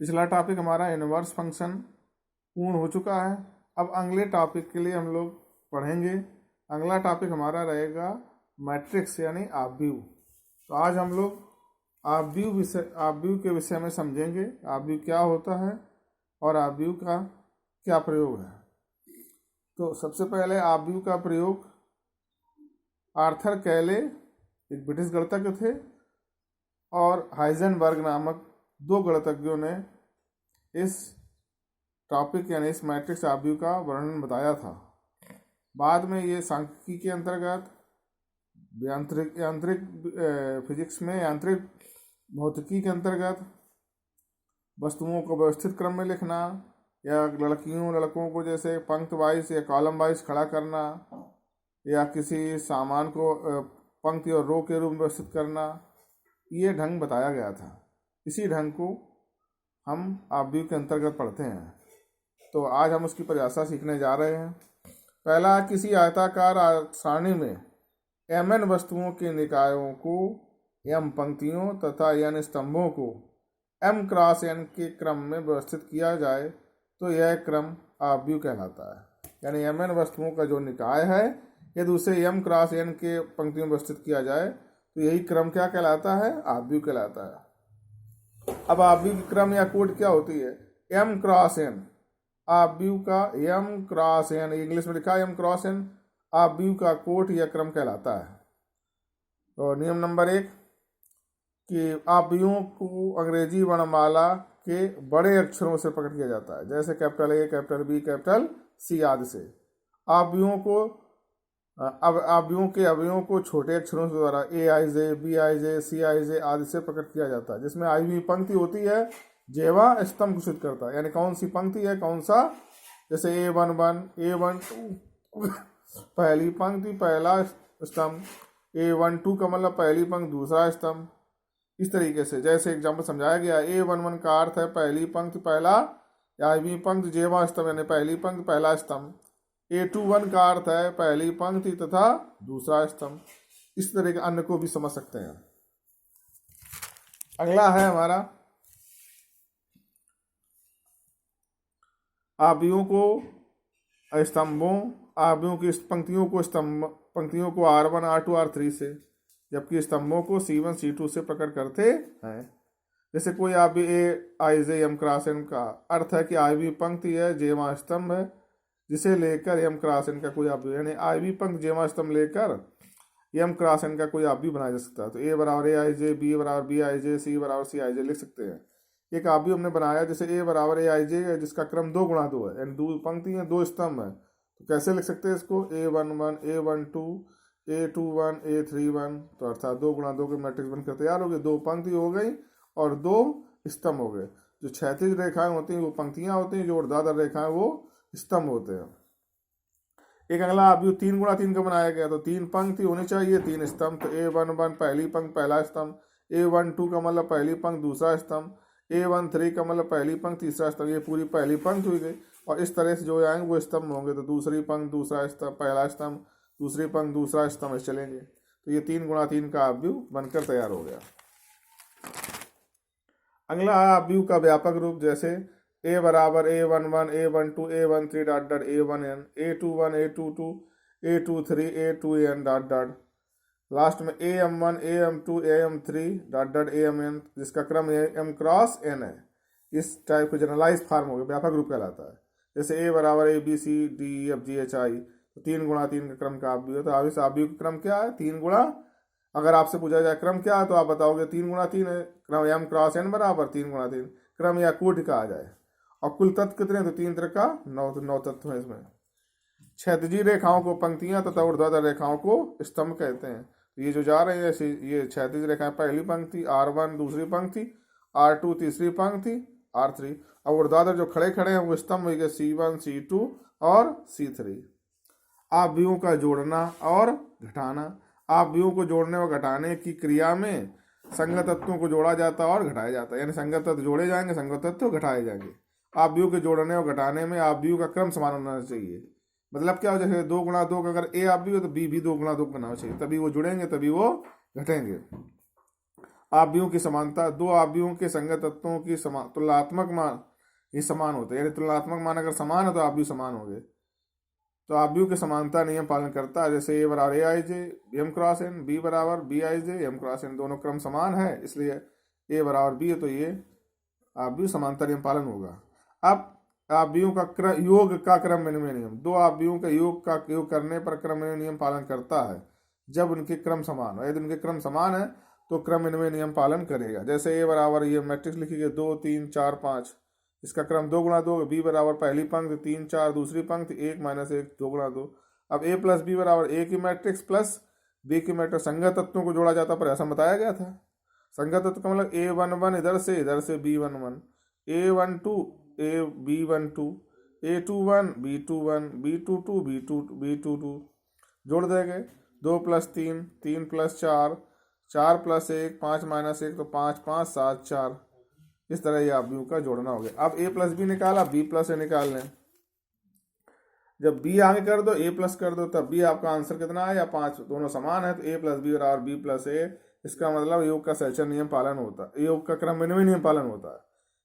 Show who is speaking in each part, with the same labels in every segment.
Speaker 1: पिछला टॉपिक हमारा inverse function पूर्ण हो चुका है। अब अगले टॉपिक के लिए हम लोग पढ़ेंगे। अगला टॉपिक हमारा रहेगा मैट्रिक्स यानी आव्यूह। तो आज हम लोग आव्यूह के विषय में समझेंगे। आव्यूह क्या होता है और आव्यूह का क्या प्रयोग है। तो सबसे पहले आव्यूह का प्रयोग आर्थर कैले एक ब्रिटिश गणितज्ञ थे और हाइजेनबर्ग नामक दो गणितज्ञों ने इस टॉपिक यानी इस मैट्रिक्स आव्यूह का वर्णन बताया था। बाद में ये सांख्यिकी के अंतर्गत यांत्रिक फिजिक्स में यांत्रिक भौतिकी के अंतर्गत वस्तुओं को व्यवस्थित क्रम में लिखना या लड़कों को जैसे पंक्ति वाइज या कॉलम वाइज खड़ा करना या किसी सामान को पंक्ति और रो के रूप में व्यवस्थित करना, ये ढंग बताया गया था। इसी ढंग को हम आव्यूह के अंतर्गत पढ़ते हैं। तो आज हम उसकी परिभाषा सीखने जा रहे हैं। पहला, किसी आयताकार सारणी में mn वस्तुओं के निकायों को m पंक्तियों तथा n स्तंभों को m क्रॉस n के क्रम में व्यवस्थित किया जाए तो यह क्रम आव्यूह कहलाता है। यानी mn वस्तुओं का जो निकाय है यदि उसे m क्रॉस n के पंक्तियों में व्यवस्थित किया जाए तो यही क्रम क्या कहलाता है? आव्यूह कहलाता है। अब आव्यूह की क्रम या कोड क्या होती है? m cross n। आव्यूह का m क्रॉस n, इंग्लिश में लिखा है m क्रॉस n, आव्यूह का कोट या क्रम कहलाता है। तो नियम नंबर 1 कि आव्यूहों को अंग्रेजी वर्णमाला के बड़े अक्षरों से प्रकट किया जाता है, जैसे capital A, capital B, capital C आदि से। आव्यूहों के अवयवों को छोटे अक्षरों के द्वारा AIJ, BIJ, CIJ आदि से प्रकट किया जाता है, जिसमें आई हुई पंक्ति होती है जेवा स्तंभ घोषित करता है। यानी कौन सी पंक्ति है, कौन सा, जैसे A11, A12 पहली पंक्ति पहला स्तंभ, A12 का मतलब पहली पंक्ति दूसरा स्तंभ। इस तरीके से जैसे एग्जाम्पल समझाया गया, A11 का अर्थ है पहली पंक्ति पहला या भी पंक्ति जेवा स्तंभ यानी पहली पंक्ति पहला स्तंभ। A21 का अर्थ है पहली पंक्ति तथा दूसरा स्तंभ। इस तरह के अन्य को भी समझ सकते हैं। अगला है हमारा आव्यूहों को स्तंभों, आव्यूहों की पंक्तियों को R1, R2, R3 से, जबकि स्तंभों को C1, C2 से प्रकट करते हैं। जैसे कोई आव्यूह AIJ m क्रॉस n का अर्थ है कि आव्यूह पंक्ति है जेवा स्तंभ है जिसे लेकर m क्रॉस n का कोई आव्यूह, यानी आव्यूह पंक्ति जेवा स्तंभ लेकर m क्रॉस n का कोई आव्यूह बनाया जा सकता है। तो A बराबर AIJ, B बराबर BIJ, C बराबर CIJ लिख सकते हैं। एक आव्यूह हमने बनाया जैसे A बराबर AIJ है जिसका क्रम 2 गुणा 2 है, यानी 2 पंक्ति है 2 स्तंभ है। तो कैसे लिख सकते हैं इसको? A11, A12, A21, A31। तो अर्थात 2 गुणा 2 के मैट्रिक्स बनकर तैयार हो गए। 2 पंक्ति हो गई और 2 स्तंभ हो गए। जो क्षैतिज रेखाएं होती हैं वो पंक्तियां होती हैं, जो ऊर्ध्वाधर रेखाएं वो स्तंभ होते हैं। एक अगला आव्यूह 3 गुणा 3 का बनाया गया, तो 3 पंक्ति होनी चाहिए 3 स्तंभ। तो A11 पहली पंक्ति पहला स्तंभ, A12 का मतलब पहली पंक्ति दूसरा स्तंभ, A13 का मतलब पहली पंक्ति तीसरा स्तंभ। ये पूरी पहली पंक्ति हुई गई और इस तरह से जो आएंगे वो स्तंभ होंगे। तो दूसरी पंक्ति दूसरा स्तंभ पहला स्तंभ, दूसरी पंक्ति दूसरा स्तंभ चलेंगे। तो ये 3 गुणा 3 का आव्यूह बनकर तैयार हो गया। अगला आव्यूह का व्यापक रूप, जैसे A बराबर A11, A12, A13 dot dot A1n, A21, A22, A23, A2n dot dot, last में AM1, AM2, AM3 dot dot AMn, जिसका क्रम m क्रॉस n है। इस टाइप को जनरलाइज फॉर्म हो गया, व्यापक रूप कहलाता है। जैसे A बराबर ABCDEFGHI, तो 3 गुणा 3 का क्रम का आव्यूह है। तो इस आव्यूह का क्रम क्या है? 3 गुणा, अगर आपसे पूछा जाए क्रम क्या है तो आप बताओगे 3 गुणा 3 है। क्रम m क्रॉस n बराबर 3 गुणा 3, क्रम या कोटि कहा जाए। और कुल तत्व कितने? तो 3 तरह का 9 तत्व है इसमें। क्षैतिजी रेखाओं को पंक्तियां तथा ऊर्ध्वाधर रेखाओं को स्तंभ कहते हैं। तो ये जो जा रहे हैं ये क्षैतिज रेखाएं पहली पंक्ति, R1 दूसरी पंक्ति, R2 तीसरी पंक्ति, R3। और ऊर्ध्वाधर जो खड़े खड़े हैं वो स्तंभ हो गए C1, C2 और C3। आव्यूहों का जोड़ना और घटाना। आव्यूहों को जोड़ने और घटाने की क्रिया में संगत तत्वों को जोड़ा जाता है और घटाया जाता है, यानी संगत तत्व जोड़े जाएंगे, संगत तत्व घटाए जाएंगे। आव्यूह के जोड़ने और घटाने में आव्यूह का क्रम समान होना चाहिए। मतलब क्या हो, जैसे 2 गुणा 2 का अगर A आव्यूह है तो B भी 2 गुणा 2 बनाना चाहिए, तभी वो जुड़ेंगे, तभी वो घटेंगे। आव्यूहों की समानता, दो आव्यूहों के संगत तत्वों की तुलनात्मक मान ये समान होते हैं, यानी तुलनात्मक मान अगर समान है तो आव्यूह समान होंगे। तो आव्यूह के समानता नियम पालन करता है, जैसे ए बराबर A I J M cross N, B बराबर B I J M cross N, दोनों क्रम समान है इसलिए ए बराबर बी है, तो ये आव्यूह समानता नियम पालन होगा। अब आव्यूहों का योग का क्रम विनिमय नियम, दो आव्यूहों का योग करने पर क्रम विनिमय नियम पालन करता है जब उनके क्रम समान हो। यदि उनके क्रम समान है तो क्रम विनिमय नियम पालन करेगा। जैसे ए बराबर ये मैट्रिक्स लिखिए 2 3 4 5, इसका क्रम 2 गुणा 2, बी बराबर पहली पंक्ति 3 4 दूसरी पंक्ति 1 - 1 2 गुणा 2। अब ए प्लस बी बराबर ए की मैट्रिक्स प्लस बी की मैट्रिक्स, संगत तत्वों को जोड़ा जाता पर ऐसा बताया गया था। संगत तत्व का मतलब A11 इधर से B11, A12 B12, A21 B21, B22 B22 जोड़ देंगे। 2 + 3 3 + 4 4 + 1 5 - 1 तो 5 5 7 4, इस तरह ये आव्यूह का जोड़ना हो गया। अब A + B निकाला, B + A निकाल लें। जब B आगे कर दो A प्लस कर दो तब भी आपका आंसर कितना है, या 5, दोनों समान है तो A + B बराबर B + A। इसका मतलब योग का सहचर नियम पालन होता है, योग का क्रम विनिमय नियम पालन होता है।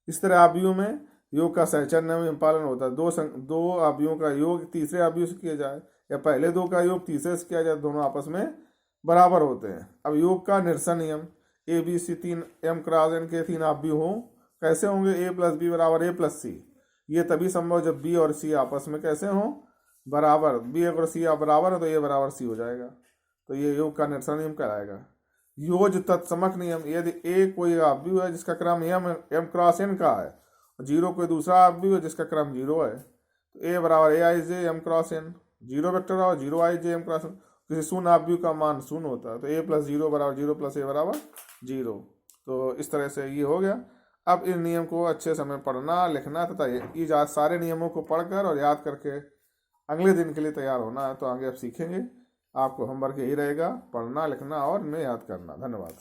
Speaker 1: इस तरह आव्यूह में योग का सहचर नियम पालन होता है। दो आव्यूहों का योग तीसरे आव्यूह से किया जाए या पहले दो का योग तीसरे से किया जाए, दोनों आपस में बराबर होते हैं। अब योग का निरसन नियम, ABC 3 M क्रॉस N के 3 आव्यूह हो, कैसे होंगे, A + B बराबर A + C। ये तभी संभव जब B और C आपस में कैसे हों, बराबर। B अगर C बराबर है तो A बराबर C हो जाएगा, तो ये योग का निरसन नियम कहलाएगा। योज तत्समक नियम, यदि A कोई आव्यूह है जिसका क्रम M क्रॉस N का है, 0 कोई दूसरा आव्यूह है जिसका क्रम 0 है, तो A बराबर A I J M cross N, 0 vector और 0 I J M cross N, किसी शून्य आव्यूह का मान शून्य होता है तो A + 0 बराबर 0 + A बराबर 0। तो इस तरह से ये हो गया। अब इन नियम को अच्छे समय पढ़ना लिखना तथा ये सारे नियमों को पढ़कर और याद करके अगले दिन के लिए तैयार होना है। तो आगे आप सीखेंगे, आपको होमवर्क यही रहेगा, पढ़ना लिखना और इन्हें याद करना। धन्यवाद।